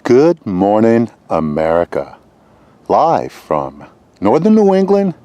Good morning, America. Live from northern New England,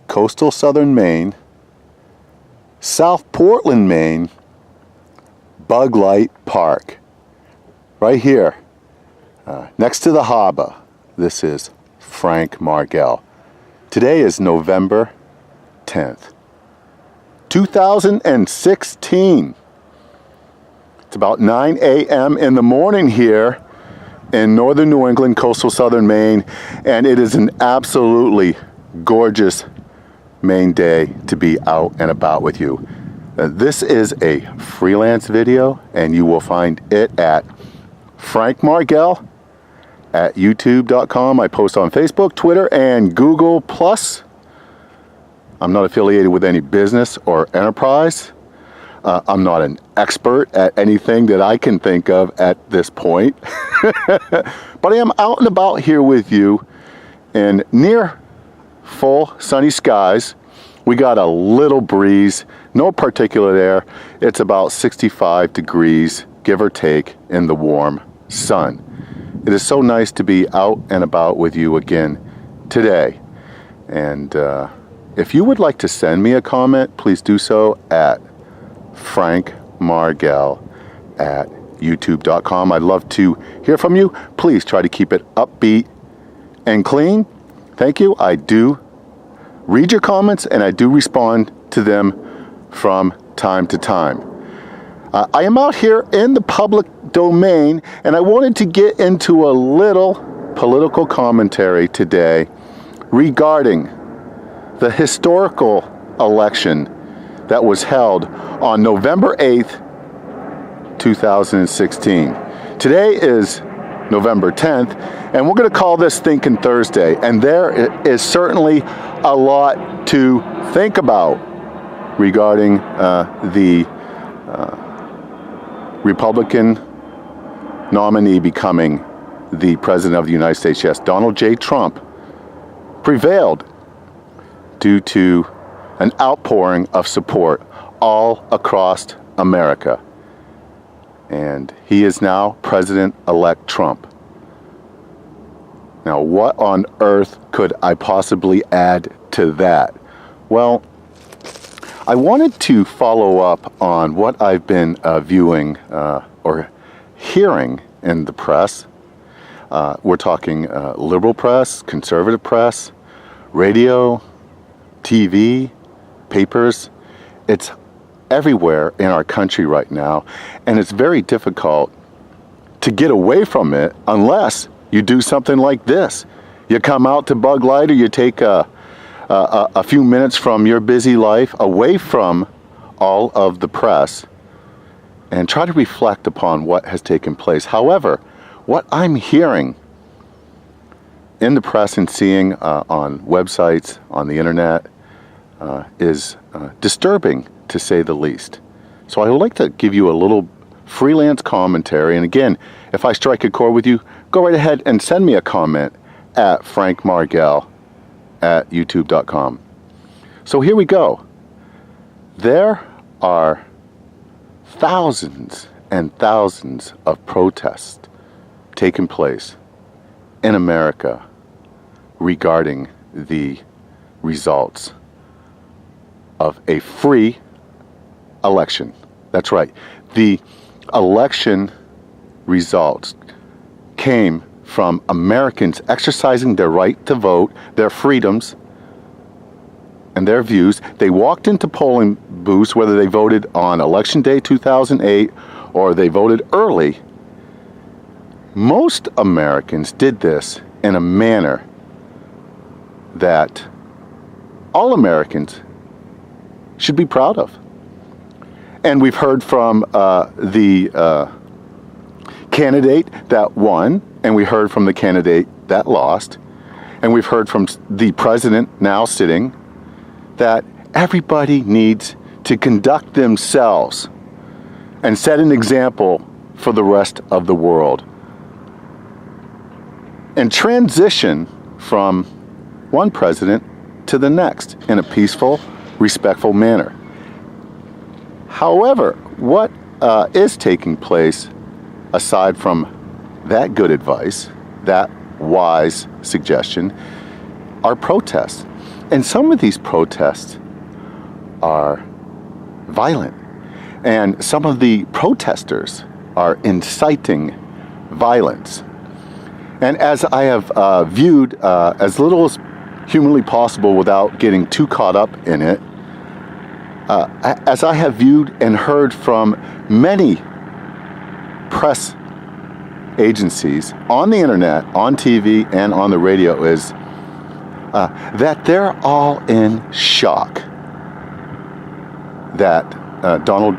coastal southern Maine, South Portland, Maine, Bug Light Park. Right here, next to the harbor. This is Frank Margell. Today is November 10th, 2016. It's about 9 a.m. in the morning here in northern New England, coastal southern Maine, and it is an absolutely gorgeous Maine day to be out and about with you. This is a freelance video, and you will find it at Frank Margell at youtube.com. I post on Facebook, Twitter, and Google+. I'm not affiliated with any business or enterprise. I'm not an expert at anything that I can think of at this point. But I am out and about here with you in near full sunny skies. We got a little breeze, no particulate air. It's about 65 degrees, give or take, in the warm sun. It is so nice to be out and about with you again today. And if you would like to send me a comment, please do so at Frank Margell at youtube.com. I'd love to hear from you. Please try to keep it upbeat and clean. Thank you. I do read your comments and I do respond to them from time to time. I am out here in the public domain, and I wanted to get into a little political commentary today regarding the historical election that was held on November 8th, 2016. Today is November 10th, and we're going to call this Thinking Thursday. And there is certainly a lot to think about regarding the Republican nominee becoming the President of the United States. Yes, Donald J. Trump prevailed due to an outpouring of support all across America. And he is now President-elect Trump. Now, what on earth could I possibly add to that? Well, I wanted to follow up on what I've been viewing or hearing in the press. We're talking liberal press, conservative press, radio, TV, papers. It's everywhere in our country right now, and it's very difficult to get away from it unless you do something like this. You come out to Bug Light, or you take a few minutes from your busy life away from all of the press and try to reflect upon what has taken place. However, what I'm hearing in the press and seeing on websites, on the internet, is disturbing, to say the least. So I would like to give you a little freelance commentary. And again, if I strike a chord with you, go right ahead and send me a comment at Frank Margell at youtube.com. So here we go. There are thousands and thousands of protests taking place in America regarding the results of a free election. That's right. The election results came from Americans exercising their right to vote, their freedoms, and their views. They walked into polling booths, whether they voted on Election Day 2008 or they voted early. Most Americans did this in a manner that all Americans should be proud of. And we've heard from the candidate that won, and we heard from the candidate that lost, and we've heard from the president now sitting, that everybody needs to conduct themselves and set an example for the rest of the world and transition from one president to the next in a peaceful, respectful manner. However, what is taking place, aside from that good advice, that wise suggestion, are protests. And some of these protests are violent. And some of the protesters are inciting violence. And as I have viewed as little as humanly possible without getting too caught up in it, as I have viewed and heard from many press agencies on the internet, on TV, and on the radio, is that they're all in shock that Donald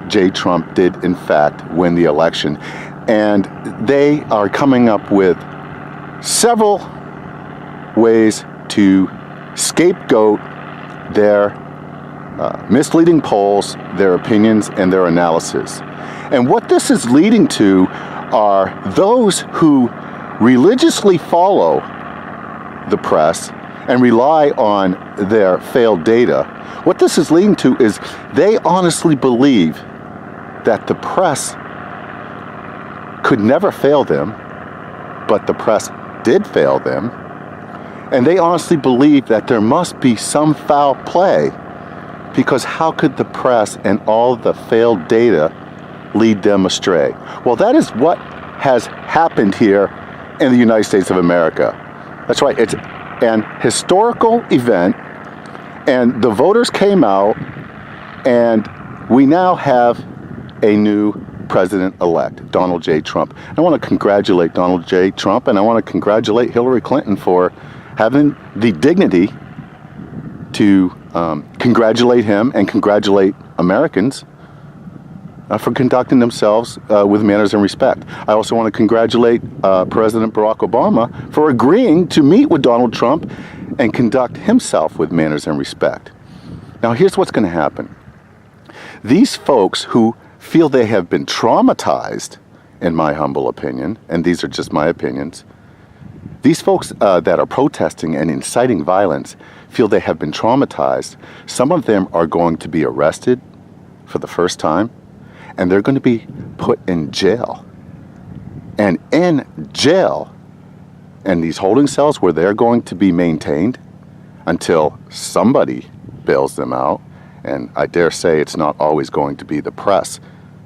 J. Trump did in fact win the election. And they are coming up with several ways to scapegoat their misleading polls, their opinions, and their analysis. And what this is leading to are those who religiously follow the press and rely on their failed data. What this is leading to is they honestly believe that the press could never fail them, but the press did fail them. And they honestly believe that there must be some foul play, because how could the press and all the failed data lead them astray? Well, that is what has happened here in the United States of America. That's right, it's an historical event, and the voters came out, and we now have a new president-elect, Donald J. Trump. I want to congratulate Donald J. Trump, and I want to congratulate Hillary Clinton for having the dignity to congratulate him and congratulate Americans for conducting themselves with manners and respect. I also want to congratulate President Barack Obama for agreeing to meet with Donald Trump and conduct himself with manners and respect. Now, here's what's going to happen. These folks who feel they have been traumatized, in my humble opinion, and these are just my opinions, these folks that are protesting and inciting violence feel they have been traumatized. Some of them are going to be arrested for the first time, and they're going to be put in jail. And in jail, and these holding cells where they're going to be maintained until somebody bails them out, and I dare say it's not always going to be the press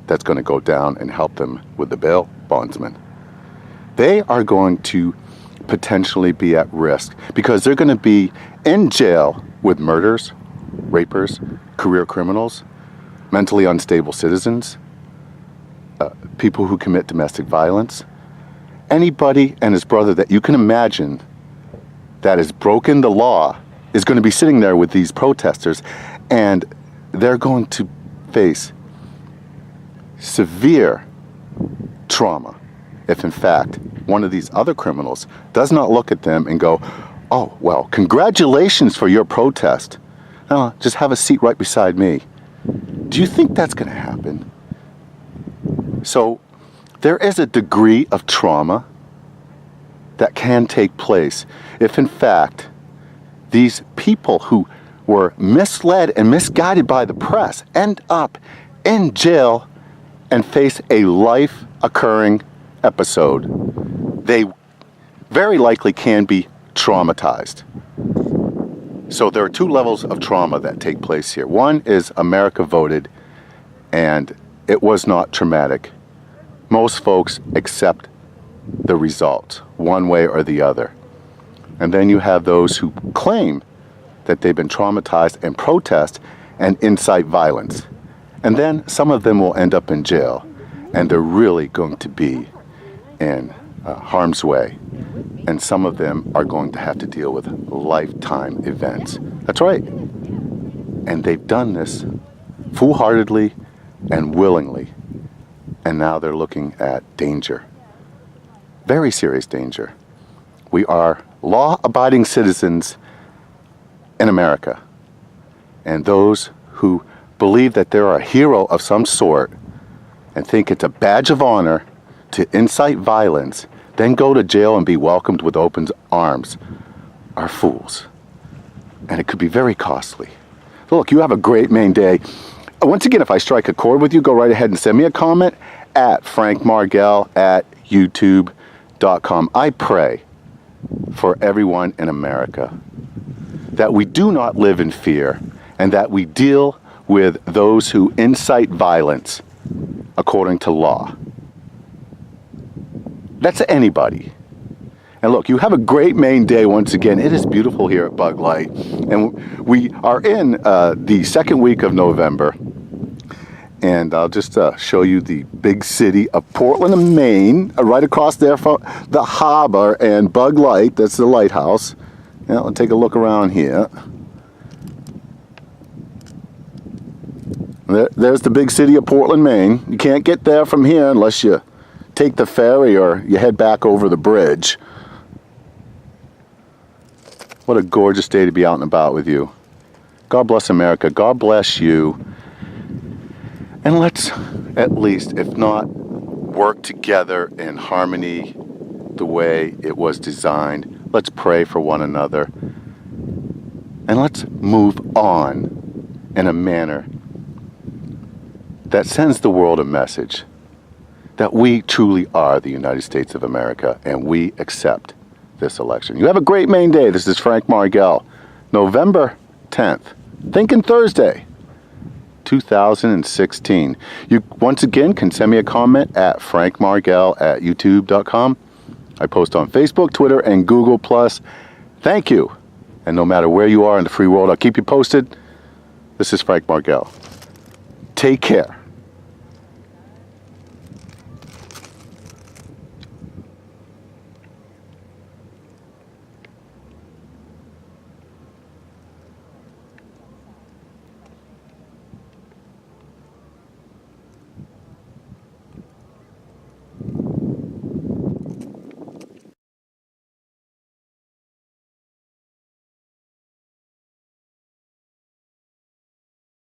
that's going to go down and help them with the bail bondsman. They are going to potentially be at risk because they're going to be in jail with murderers, rapers, career criminals, mentally unstable citizens, people who commit domestic violence. Anybody and his brother that you can imagine that has broken the law is going to be sitting there with these protesters, and they're going to face severe trauma if in fact one of these other criminals does not look at them and go, oh, well, congratulations for your protest. No, just have a seat right beside me. Do you think that's going to happen? So there is a degree of trauma that can take place if in fact these people who were misled and misguided by the press end up in jail and face a life-occurring episode. They very likely can be traumatized. So there are two levels of trauma that take place here. One is America voted, and it was not traumatic. Most folks accept the result, one way or the other. And then you have those who claim that they've been traumatized and protest and incite violence. And then some of them will end up in jail, and they're really going to be in harm's way. And some of them are going to have to deal with lifetime events. That's right. And they've done this foolhardily and willingly. And now they're looking at danger. Very serious danger. We are law-abiding citizens in America. And those who believe that they're a hero of some sort and think it's a badge of honor to incite violence, then go to jail and be welcomed with open arms, are fools. And it could be very costly. So look, you have a great Maine day. Once again, if I strike a chord with you, go right ahead and send me a comment at Frank Margell at youtube.com. I pray for everyone in America that we do not live in fear and that we deal with those who incite violence according to law. That's anybody. And look, you have a great Maine day once again. It is beautiful here at Bug Light. And we are in the second week of November. And I'll just show you the big city of Portland, Maine, right across there from the harbor and Bug Light. That's the lighthouse. Now, let's take a look around here. There's the big city of Portland, Maine. You can't get there from here unless you take the ferry or you head back over the bridge. What a gorgeous day to be out and about with you. God bless America. God bless you. And let's at least, if not, work together in harmony the way it was designed. Let's pray for one another. And let's move on in a manner that sends the world a message that we truly are the United States of America and we accept this election. You have a great Maine day. This is Frank Margell, November 10th, Thinking Thursday, 2016. You once again can send me a comment at frankmargell@youtube.com. I post on Facebook, Twitter, and Google+. Thank you. And no matter where you are in the free world, I'll keep you posted. This is Frank Margell. Take care.